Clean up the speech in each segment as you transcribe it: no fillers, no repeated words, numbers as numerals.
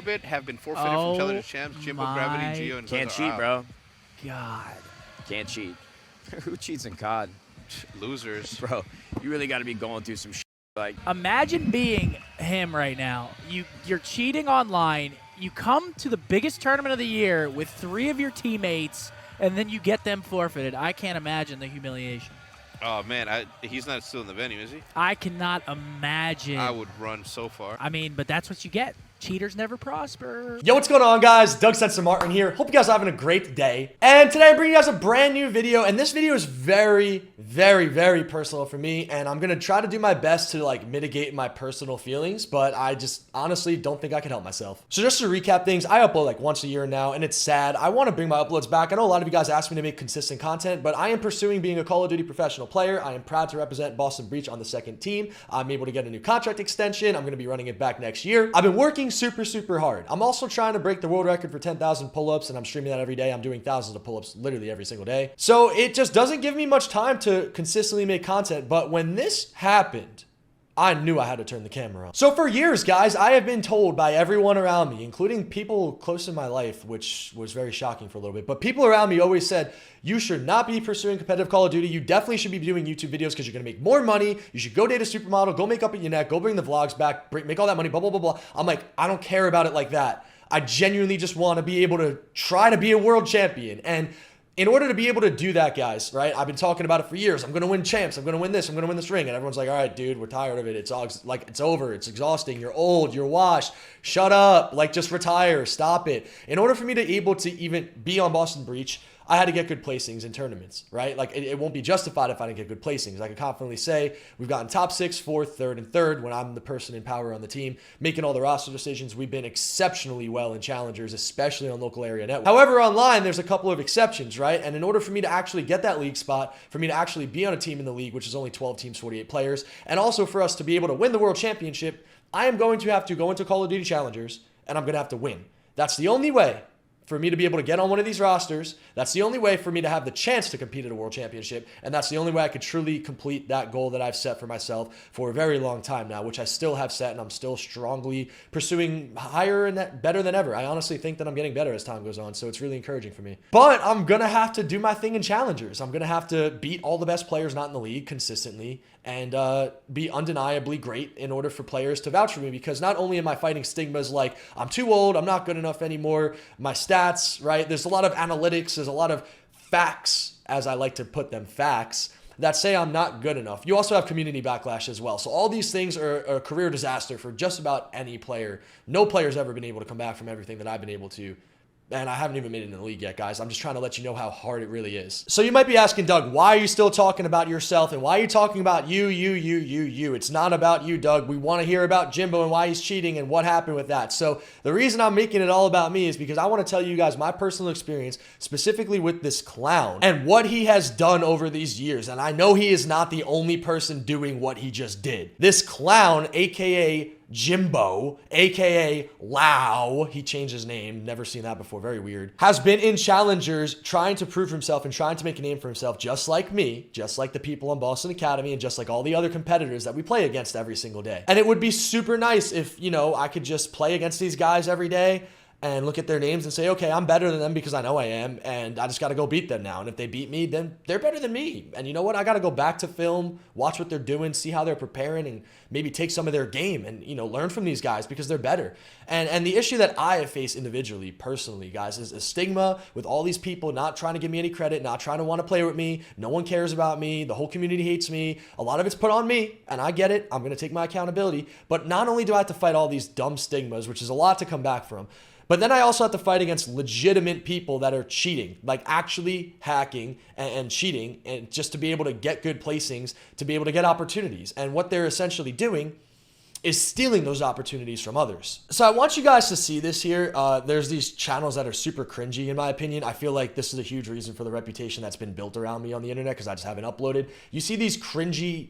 Orbit have been forfeited from Challenger Champs. Jimbo, Gravity, Geo, and Can't Censor cheat, out. bro. God. Can't cheat. Who cheats in COD? Losers. Bro, you really got to be going through some shit. Like, Imagine being him right now. You're cheating online. You come to the biggest tournament of the year with 3 of your teammates, and then you get them forfeited. I can't imagine the humiliation. Oh, man. He's not still in the venue, is he? I cannot imagine. I would run so far. I mean, but that's what you get. Cheaters never prosper. Yo, what's going on, guys? Doug Censor Martin here. Hope you guys are having a great day. And today I'm bringing you guys a brand new video, and this video is very, very, very personal for me, and I'm gonna try to do my best to like mitigate my personal feelings, but I just honestly don't think I can help myself. So just to recap things, I upload like once a year now, and it's sad. I want to bring my uploads back. I know a lot of you guys ask me to make consistent content, but I am pursuing being a Call of Duty professional player. I am proud to represent Boston Breach on the second team. I'm able to get a new contract extension. I'm gonna be running it back next year. I've been working super hard. I'm also trying to break the world record for 10,000 pull-ups, and I'm streaming that every day. I'm doing thousands of pull-ups literally every single day. So it just doesn't give me much time to consistently make content. But when this happened, I knew I had to turn the camera on. So for years, guys, I have been told by everyone around me, including people close in my life, which was very shocking for a little bit, but people around me always said, you should not be pursuing competitive Call of Duty. You definitely should be doing YouTube videos because you're going to make more money. You should go date a supermodel, go make up at your neck, go bring the vlogs back, make all that money, blah, blah, blah, blah. I'm like, I don't care about it like that. I genuinely just want to be able to try to be a world champion. And in order to be able to do that, guys, right, I've been talking about it for years. I'm going to win champs. I'm going to win this. I'm going to win this ring. And everyone's like, all right, dude, we're tired of it. It's all, like, it's over. It's exhausting. You're old. You're washed. Shut up. Like, just retire. Stop it. In order for me to able to even be on Boston Breach, I had to get good placings in tournaments, right? Like, it won't be justified if I didn't get good placings. I can confidently say we've gotten top 6, 4th, 3rd, and 3rd when I'm the person in power on the team, making all the roster decisions. We've been exceptionally well in challengers, especially on local area network. However, online, there's a couple of exceptions, right? And in order for me to actually get that league spot, for me to actually be on a team in the league, which is only 12 teams, 48 players, and also for us to be able to win the world championship, I am going to have to go into Call of Duty challengers, and I'm going to have to win. That's the only way for me to be able to get on one of these rosters. That's the only way for me to have the chance to compete at a world championship. And that's the only way I could truly complete that goal that I've set for myself for a very long time now, which I still have set, and I'm still strongly pursuing higher and better than ever. I honestly think that I'm getting better as time goes on, so it's really encouraging for me. But I'm going to have to do my thing in challengers. I'm going to have to beat all the best players not in the league consistently and be undeniably great in order for players to vouch for me, because not only am I fighting stigmas like I'm too old, I'm not good enough anymore, my stats, right? There's a lot of analytics, there's a lot of facts, as I like to put them, facts, that say I'm not good enough. You also have community backlash as well. So all these things are a career disaster for just about any player. No player's ever been able to come back from everything that I've been able to. And I haven't even made it in the league yet, guys. I'm just trying to let you know how hard it really is. So you might be asking, Doug, why are you still talking about yourself? And why are you talking about you? It's not about you, Doug. We want to hear about Jimbo and why he's cheating and what happened with that. So the reason I'm making it all about me is because I want to tell you guys my personal experience, specifically with this clown and what he has done over these years. And I know he is not the only person doing what he just did. This clown, AKA Jimbo, aka Lau, he changed his name, never seen that before, very weird, has been in challengers trying to prove himself and trying to make a name for himself, just like me, just like the people on Boston Academy, and just like all the other competitors that we play against every single day. And it would be super nice if, you know, I could just play against these guys every day and look at their names and say, okay, I'm better than them because I know I am, and I just got to go beat them now. And if they beat me, then they're better than me. And you know what? I got to go back to film, watch what they're doing, see how they're preparing, and maybe take some of their game and, you know, learn from these guys because they're better. And the issue that I have faced individually, personally, guys, is a stigma with all these people not trying to give me any credit, not trying to want to play with me. No one cares about me. The whole community hates me. A lot of it's put on me, and I get it. I'm going to take my accountability. But not only do I have to fight all these dumb stigmas, which is a lot to come back from, but then I also have to fight against legitimate people that are cheating, like actually hacking and cheating, and just to be able to get good placings, to be able to get opportunities. And what they're essentially doing is stealing those opportunities from others. So I want you guys to see this here. There's these channels that are super cringy, in my opinion. I feel like this is a huge reason for the reputation that's been built around me on the internet because I just haven't uploaded. You see these cringy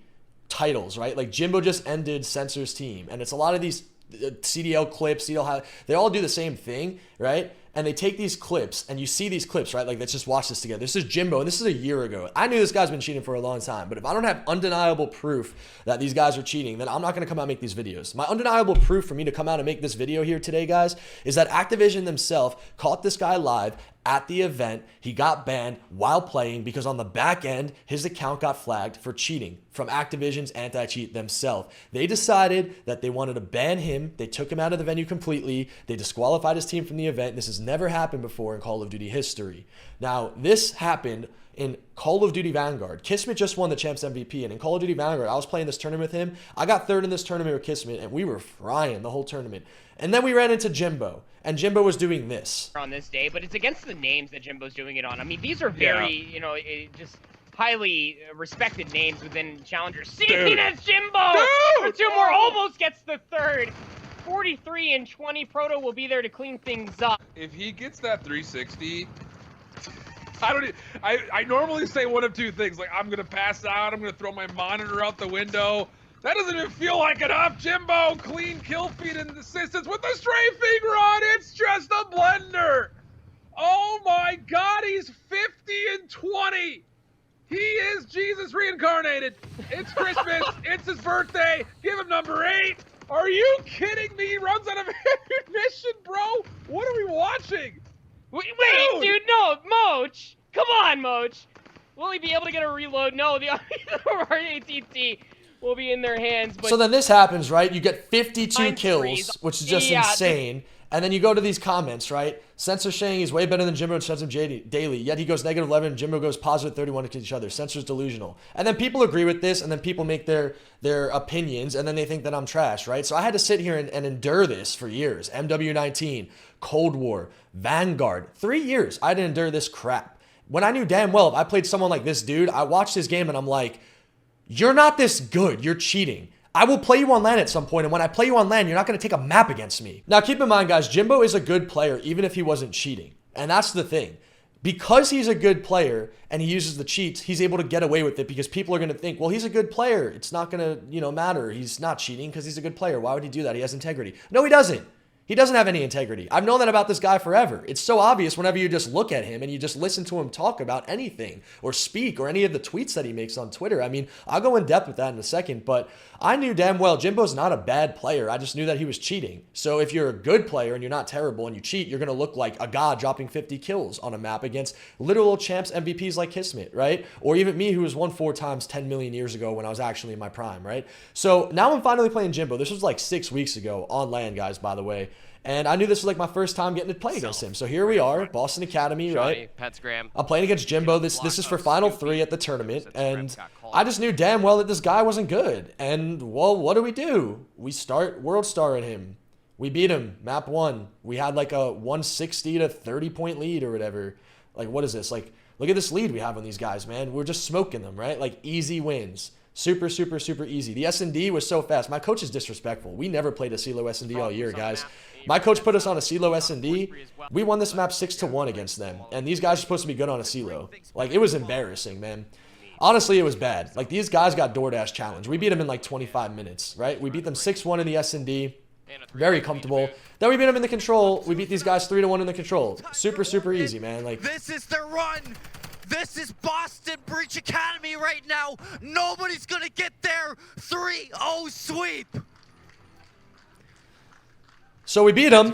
titles, right? Like Jimbo just ended Censor's team, and it's a lot of these CDL clips, they all do the same thing, right? And they take these clips, and you see these clips, right? Like, let's just watch this together. This is Jimbo, and this is a year ago. I knew this guy's been cheating for a long time, but if I don't have undeniable proof that these guys are cheating, then I'm not going to come out and make these videos. My undeniable proof for me to come out and make this video here today, guys, is that Activision themselves caught this guy live at the event. He got banned while playing because on the back end, his account got flagged for cheating from Activision's anti-cheat themselves. They decided that they wanted to ban him. They took him out of the venue completely. They disqualified his team from the event. This has never happened before in Call of Duty history. Now, this happened in Call of Duty Vanguard. Kismet just won the Champs MVP, and in Call of Duty Vanguard, I was playing this tournament with him. I got third in this tournament with Kismet, and we were frying the whole tournament. And then we ran into Jimbo, and Jimbo was doing this. On this day, but it's against the names that Jimbo's doing it on. I mean, these are very, just highly respected names within challengers. See, that's Jimbo! For two more, almost gets the third. 43 and 20. Proto will be there to clean things up. If he gets that 360, I normally say one of two things, like I'm gonna pass out, I'm gonna throw my monitor out the window. That doesn't even feel like enough. Jimbo, clean kill feed and assistance with the strafing run. It's just a blender. Oh my God, he's 50 and 20. He is Jesus reincarnated. It's Christmas. It's his birthday. Give him number 8. Are you kidding me? He runs out of ammunition, bro. What are we watching? Wait, dude, no, Moch. Come on, Moch. Will he be able to get a reload? No, the ATT will be in their hands. But so then this happens, right? You get 52 kills, threes. which is just insane. And then you go to these comments, right? Censor saying he's way better than Jimbo and Censor daily, yet he goes negative 11 and Jimbo goes positive 31 against each other. Censor's delusional. And then people agree with this, and then people make their opinions, and then they think that I'm trash, right? So I had to sit here and endure this for years. MW19, Cold War, Vanguard. 3 years I had to endure this crap. When I knew damn well if I played someone like this dude, I watched his game and I'm like, you're not this good. You're cheating. I will play you on LAN at some point, and when I play you on LAN, you're not going to take a map against me. Now, keep in mind, guys, Jimbo is a good player, even if he wasn't cheating. And that's the thing. Because he's a good player and he uses the cheats, he's able to get away with it because people are going to think, well, he's a good player. It's not going to, matter. He's not cheating because he's a good player. Why would he do that? He has integrity. No, he doesn't. He doesn't have any integrity. I've known that about this guy forever. It's so obvious whenever you just look at him and you just listen to him talk about anything or speak or any of the tweets that he makes on Twitter. I mean, I'll go in depth with that in a second, but I knew damn well Jimbo's not a bad player. I just knew that he was cheating. So if you're a good player and you're not terrible and you cheat, you're going to look like a god dropping 50 kills on a map against literal champs MVPs like Kismet, right? Or even me, who was won 4 times 10 million years ago when I was actually in my prime, right? So now I'm finally playing Jimbo. This was like 6 weeks ago on LAN, guys, by the way. And I knew this was like my first time getting to play against him. So here we are, Boston Academy, right? I'm playing against Jimbo. This is for Final 3 at the tournament. And I just knew damn well that this guy wasn't good. And, well, what do? We start World Starring him. We beat him, map 1. We had like a 160 to 30-point lead or whatever. Like, what is this? Like, look at this lead we have on these guys, man. We're just smoking them, right? Like, easy wins. Super, super, super easy. The S&D was so fast. My coach is disrespectful. We never played a CeeLo S&D all year, guys. My coach put us on a CeeLo S&D. We won this map 6-1 against them. And these guys are supposed to be good on a CeeLo. Like, it was embarrassing, man. Honestly, it was bad. Like, these guys got DoorDash challenge. We beat them in like 25 minutes, right? We beat them 6-1 in the S&D. Very comfortable. Then we beat them in the control. We beat these guys 3-1 in the control. Super, super easy, man. Like, this is the run. This is Boston Breach Academy right now. Nobody's going to get there. 3-0 sweep. So we beat them.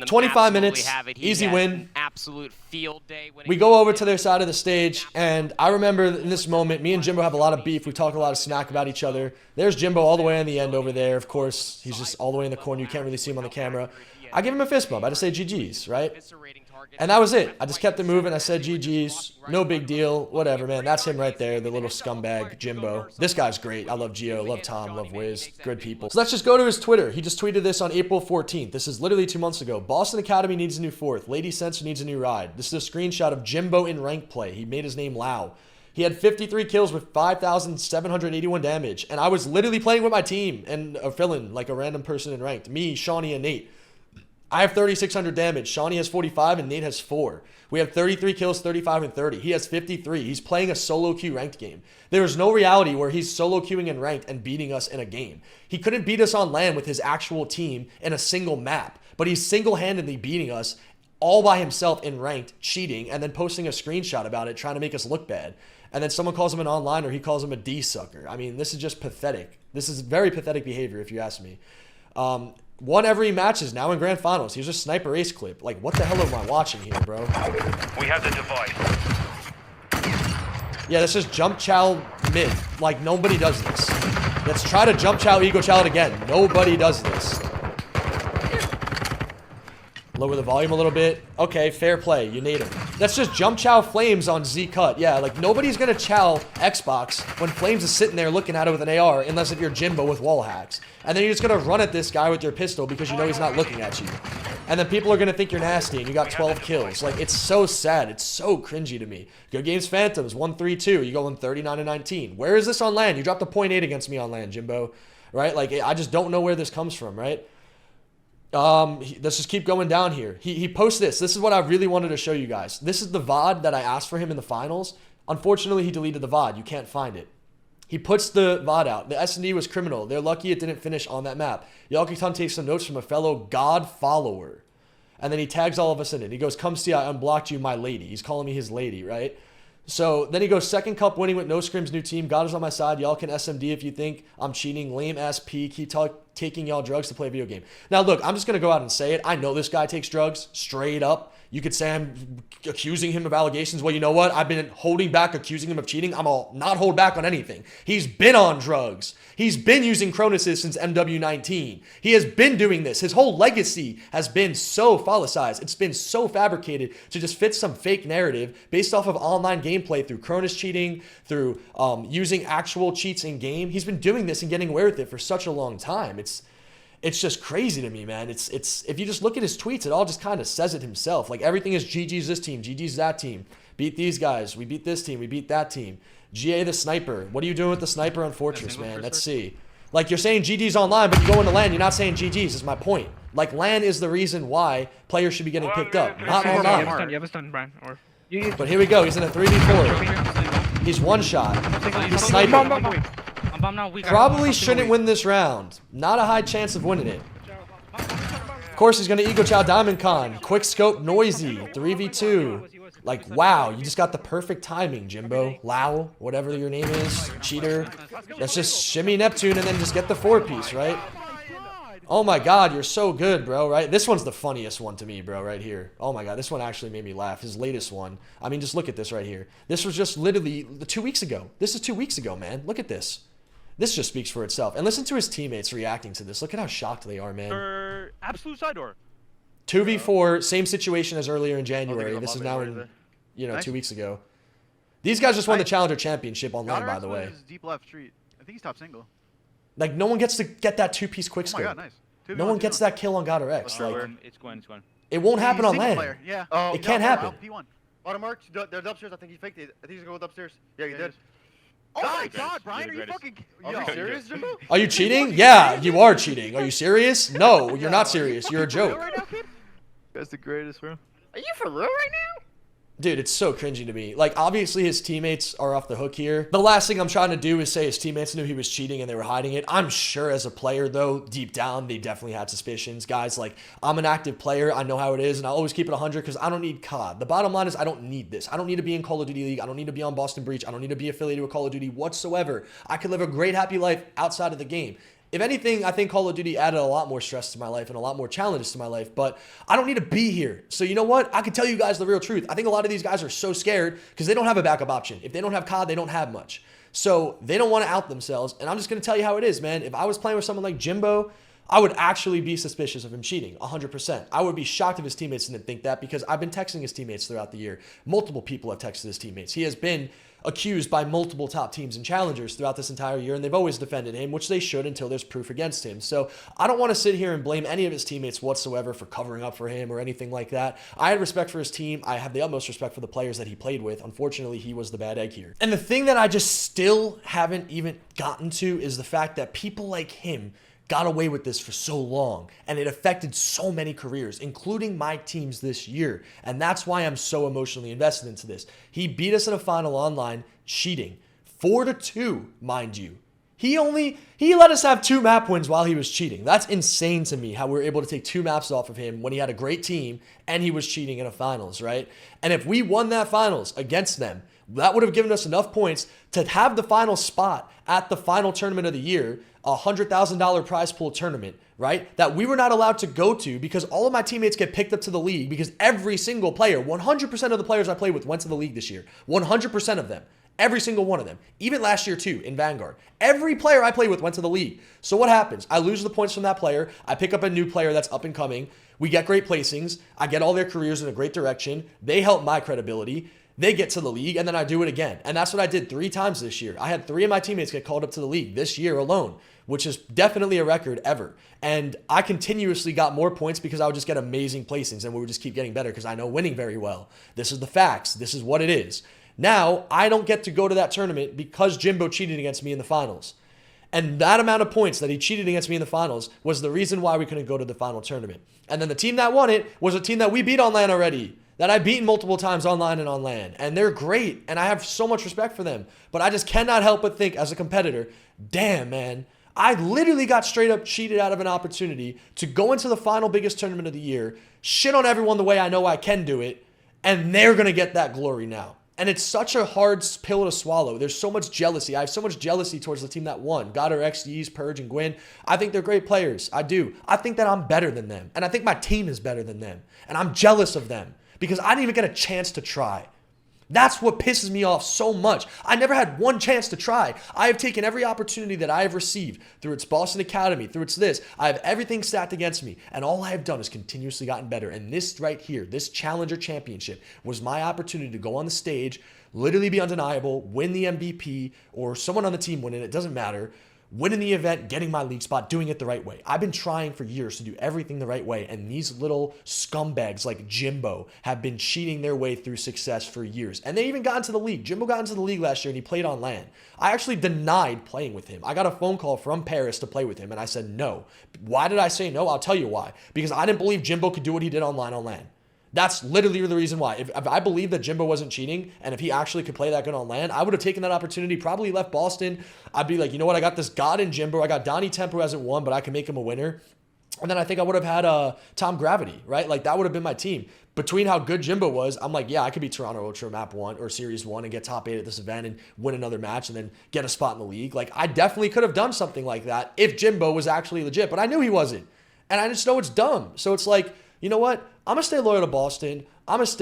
25 minutes. Easy win. Absolute field day. We go over to their side of the stage, and I remember in this moment, me and Jimbo have a lot of beef. We talk a lot of smack about each other. There's Jimbo all the way in the end over there. Of course, he's just all the way in the corner. You can't really see him on the camera. I give him a fist bump. I just say GG's, right? And that was it. I just kept it moving. I said GG's. No big deal. Whatever, man. That's him right there, the little scumbag, Jimbo. This guy's great. I love Gio, love Tom, love Wiz. Good people. So let's just go to his Twitter. He just tweeted this on April 14th. This is literally 2 months ago. Boston Academy needs a new 4th. Lady Censor needs a new ride. This is a screenshot of Jimbo in rank play. He made his name Lau. He had 53 kills with 5,781 damage. And I was literally playing with my team and a fill-in, like a random person in ranked. Me, Shawnee, and Nate. I have 3,600 damage. Shawnee has 45 and Nate has 4. We have 33 kills, 35 and 30. He has 53. He's playing a solo queue ranked game. There is no reality where he's solo queuing in ranked and beating us in a game. He couldn't beat us on LAN with his actual team in a single map, but he's single-handedly beating us all by himself in ranked, cheating, and then posting a screenshot about it, trying to make us look bad. And then someone calls him an online, or he calls him a D-sucker. I mean, this is just pathetic. This is very pathetic behavior, if you ask me. Won every matches now in grand finals. Here's a sniper ace clip. Like, what the hell am I watching here, bro? We have the device. Yeah, this is jump chow mid. Like, nobody does this. Let's try to jump chow, ego chow it again. Nobody does this. Lower the volume a little bit. Okay, fair play. You need him. That's just jump chow Flames on Z cut. Yeah, like nobody's gonna chow Xbox when Flames is sitting there looking at it with an AR, unless if you're Jimbo with wall hacks. And then you're just gonna run at this guy with your pistol because you know he's not looking at you. And then people are gonna think you're nasty and you got 12 kills. Like, it's so sad. It's so cringy to me. Good Games Phantoms 1-3-2. You go in 39-19. Where is this on LAN? You dropped a .8 against me on LAN, Jimbo. Right? Like, I just don't know where this comes from. Right? Let's just keep going down here. He posts this. This is what I really wanted to show you guys. This is the VOD that I asked for him in the finals. Unfortunately, he deleted the VOD. You can't find it. He puts the VOD out. The S&D was criminal. They're lucky it didn't finish on that map. Yalkiton takes some notes from a fellow God follower. And then he tags all of us in it. He goes, come see, I unblocked you, my lady. He's calling me his lady, right? So then he goes, second cup winning with no scrims, new team. God is on my side. Y'all can SMD if you think I'm cheating. Lame ass P. Keep taking y'all drugs to play a video game. Now, look, I'm just going to go out and say it. I know this guy takes drugs straight up. You could say I'm accusing him of allegations. Well, you know what? I've been holding back, accusing him of cheating. I'm all not hold back on anything. He's been on drugs. He's been using Cronus's since MW19. He has been doing this. His whole legacy has been so phallicized. It's been so fabricated to just fit some fake narrative based off of online gameplay through Cronus cheating, through using actual cheats in game. He's been doing this and getting away with it for such a long time. It's just crazy to me, man. It's if you just look at his tweets, it all just kind of says it himself. Like, everything is GG's this team, GG's that team. Beat these guys. We beat this team. We beat that team. GA the sniper. What are you doing with the sniper on Fortress, man? Let's see. Like, you're saying GG's online, but you go into LAN, you're not saying GG's, is my point. Like, LAN is the reason why players should be getting picked up, not online. You have a stun, Brian. Or But here we go. He's in a 3v4. He's one shot. He's sniping. Probably shouldn't win this round. Not a high chance of winning it. Of course, he's going to ego chow Diamond Con. Quick scope, noisy. 3v2. Like, wow, you just got the perfect timing, Jimbo. Lao, whatever your name is. Cheater. Let's just shimmy Neptune and then just get the 4-piece, right? Oh my god, you're so good, bro, right? This one's the funniest one to me, bro, right here. Oh my god, this one actually made me laugh. His latest one. I mean, just look at this right here. This was just literally 2 weeks ago. This is 2 weeks ago, man. Look at this. This just speaks for itself. And listen to his teammates reacting to this. Look at how shocked they are, man. Absolute side door. 2v4, same situation as earlier in January. This is now in, 2 weeks ago. These guys just won the Challenger Championship online, by the way. Deep left street. I think he's top single. Like, no one gets to get that 2-piece quick scope. Oh my god, nice. No one gets that kill on God or X. Like, It's Gwen. it won't happen on LAN. Yeah. It can't happen. P1. Bottom marks. They're upstairs. I think he faked it. I think he's gonna go upstairs. Yeah, he did. Oh my god, Brian, are you fucking... Are you serious, Jimbo? Are you cheating? Yeah, you are cheating. Are you serious? No, you're not serious. You're a joke. That's the greatest, bro. Are you for real right now? Dude, it's so cringy to me. Like, obviously his teammates are off the hook here. The last thing I'm trying to do is say his teammates knew he was cheating and they were hiding it. I'm sure as a player, though, deep down, they definitely had suspicions. Guys, like, I'm an active player. I know how it is, and I always keep it 100 because I don't need COD. The bottom line is I don't need this. I don't need to be in Call of Duty League. I don't need to be on Boston Breach. I don't need to be affiliated with Call of Duty whatsoever. I could live a great, happy life outside of the game. If anything, I think Call of Duty added a lot more stress to my life and a lot more challenges to my life, but I don't need to be here. So you know what? I can tell you guys the real truth. I think a lot of these guys are so scared because they don't have a backup option. If they don't have COD, they don't have much. So they don't want to out themselves, and I'm just going to tell you how it is, man. If I was playing with someone like Jimbo, I would actually be suspicious of him cheating, 100%. I would be shocked if his teammates didn't think that because I've been texting his teammates throughout the year. Multiple people have texted his teammates. He has been accused by multiple top teams and challengers throughout this entire year, and they've always defended him, which they should until there's proof against him. So I don't want to sit here and blame any of his teammates whatsoever for covering up for him or anything like that. I had respect for his team. I have the utmost respect for the players that he played with. Unfortunately, he was the bad egg here. And the thing that I just still haven't even gotten to is the fact that people like him got away with this for so long, and it affected so many careers, including my teams this year. And that's why I'm so emotionally invested into this. He beat us in a final online cheating, 4-2, mind you. He let us have 2 map wins while he was cheating. That's insane to me how we were able to take 2 maps off of him when he had a great team and he was cheating in a finals, right? And if we won that finals against them, that would have given us enough points to have the final spot at the final tournament of the year, a $100,000 prize pool tournament, right? That we were not allowed to go to because all of my teammates get picked up to the league because every single player, 100% of the players I played with went to the league this year. 100% of them. Every single one of them. Even last year too, in Vanguard. Every player I played with went to the league. So what happens? I lose the points from that player. I pick up a new player that's up and coming. We get great placings. I get all their careers in a great direction. They help my credibility. They get to the league, and then I do it again. And that's what I did 3 times this year. I had 3 of my teammates get called up to the league this year alone, which is definitely a record ever. And I continuously got more points because I would just get amazing placings, and we would just keep getting better because I know winning very well. This is the facts. This is what it is. Now, I don't get to go to that tournament because Jimbo cheated against me in the finals. And that amount of points that he cheated against me in the finals was the reason why we couldn't go to the final tournament. And then the team that won it was a team that we beat on LAN already, that I've beaten multiple times online and on LAN. And they're great, and I have so much respect for them. But I just cannot help but think, as a competitor, damn, man, I literally got straight up cheated out of an opportunity to go into the final biggest tournament of the year, shit on everyone the way I know I can do it, and they're going to get that glory now. And it's such a hard pill to swallow. There's so much jealousy. I have so much jealousy towards the team that won. Got our XDs, Purge, and Gwyn. I think they're great players. I do. I think that I'm better than them. And I think my team is better than them. And I'm jealous of them because I didn't even get a chance to try. That's what pisses me off so much. I never had one chance to try. I have taken every opportunity that I have received through its Boston Academy, through its this. I have everything stacked against me, and all I have done is continuously gotten better. And this right here, this Challenger Championship, was my opportunity to go on the stage, literally be undeniable, win the MVP, or someone on the team win it, it doesn't matter. Winning the event, getting my league spot, doing it the right way. I've been trying for years to do everything the right way, and these little scumbags like Jimbo have been cheating their way through success for years. And they even got into the league. Jimbo got into the league last year, and he played on LAN. I actually denied playing with him. I got a phone call from Paris to play with him, and I said no. Why did I say no? I'll tell you why. Because I didn't believe Jimbo could do what he did online on LAN. That's literally the reason why. If I believed that Jimbo wasn't cheating and if he actually could play that good on LAN, I would have taken that opportunity, probably left Boston. I'd be like, you know what? I got this god in Jimbo. I got Donnie Temp who hasn't won, but I can make him a winner. And then I think I would have had Tom Gravity, right? Like that would have been my team. Between how good Jimbo was, I'm like, yeah, I could be Toronto Ultra Map 1 or Series 1 and get top 8 at this event and win another match and then get a spot in the league. Like I definitely could have done something like that if Jimbo was actually legit, but I knew he wasn't. And I just know it's dumb. So it's like, you know what? I'm going to stay loyal to Boston. I'm going to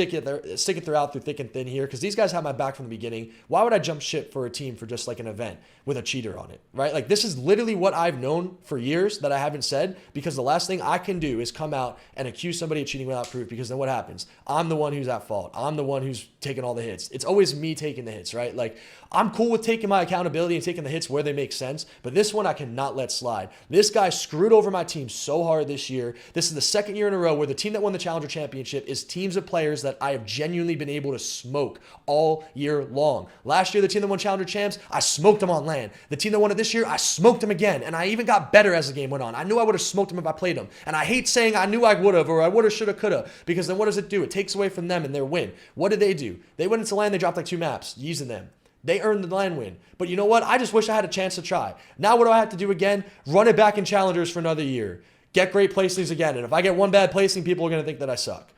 stick it throughout through thick and thin here because these guys have my back from the beginning. Why would I jump ship for a team for just like an event with a cheater on it, right? Like this is literally what I've known for years that I haven't said because the last thing I can do is come out and accuse somebody of cheating without proof because then what happens? I'm the one who's at fault. I'm the one who's taking all the hits. It's always me taking the hits, right? Like I'm cool with taking my accountability and taking the hits where they make sense, but this one I cannot let slide. This guy screwed over my team so hard this year. This is the second year in a row where the team that won the Challenger Championship is teams of players that I have genuinely been able to smoke all year long. Last year, the team that won Challenger Champs, I smoked them on LAN. The team that won it this year, I smoked them again, and I even got better as the game went on. I knew I would have smoked them if I played them, and I hate saying I knew I would have, or I would have, should have, could have, because then what does it do? It takes away from them and their win. What did they do? They went into LAN, they dropped like 2 maps, using them. They earned the LAN win. But you know what? I just wish I had a chance to try. Now what do I have to do again? Run it back in Challengers for another year. Get great placings again, and if I get one bad placing, people are going to think that I suck.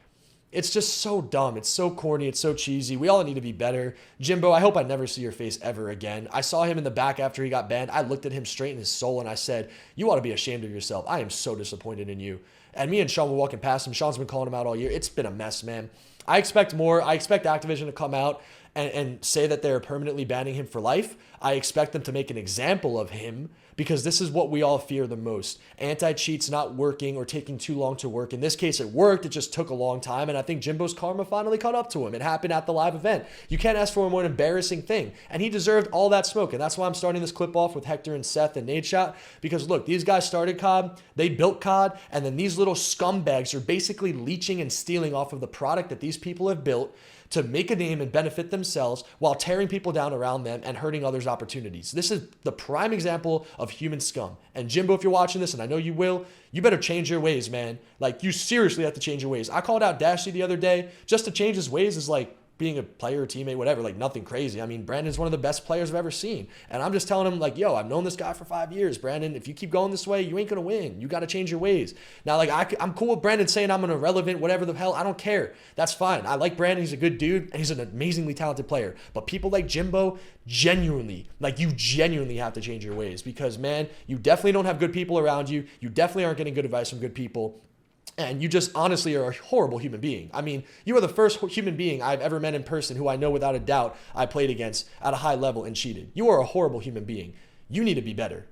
It's just so dumb. It's so corny. It's so cheesy. We all need to be better. Jimbo, I hope I never see your face ever again. I saw him in the back after he got banned. I looked at him straight in his soul and I said, you ought to be ashamed of yourself. I am so disappointed in you. And me and Sean were walking past him. Sean's been calling him out all year. It's been a mess, man. I expect more. I expect Activision to come out and say that they're permanently banning him for life. I expect them to make an example of him because this is what we all fear the most. Anti-cheats not working or taking too long to work. In this case, it worked. It just took a long time, and I think Jimbo's karma finally caught up to him. It happened at the live event. You can't ask for a more embarrassing thing, and he deserved all that smoke, and that's why I'm starting this clip off with Hector and Seth and Nadeshot, because look, these guys started COD, they built COD, and then these little scumbags are basically leeching and stealing off of the product that these people have built to make a name and benefit themselves while tearing people down around them and hurting others' opportunities. This is the prime example of human scum. And Jimbo, if you're watching this, and I know you will, you better change your ways, man. Like, you seriously have to change your ways. I called out Dashy the other day. Just to change his ways is like being a player, teammate, whatever, like nothing crazy. I mean, Brandon's one of the best players I've ever seen. And I'm just telling him, like, yo, I've known this guy for 5 years, Brandon. If you keep going this way, you ain't going to win. You got to change your ways. Now, like, I'm cool with Brandon saying I'm an irrelevant, whatever the hell. I don't care. That's fine. I like Brandon. He's a good dude, and he's an amazingly talented player. But people like Jimbo, genuinely, like, you genuinely have to change your ways because, man, you definitely don't have good people around you. You definitely aren't getting good advice from good people. And you just honestly are a horrible human being. I mean, you are the first human being I've ever met in person who I know without a doubt I played against at a high level and cheated. You are a horrible human being. You need to be better.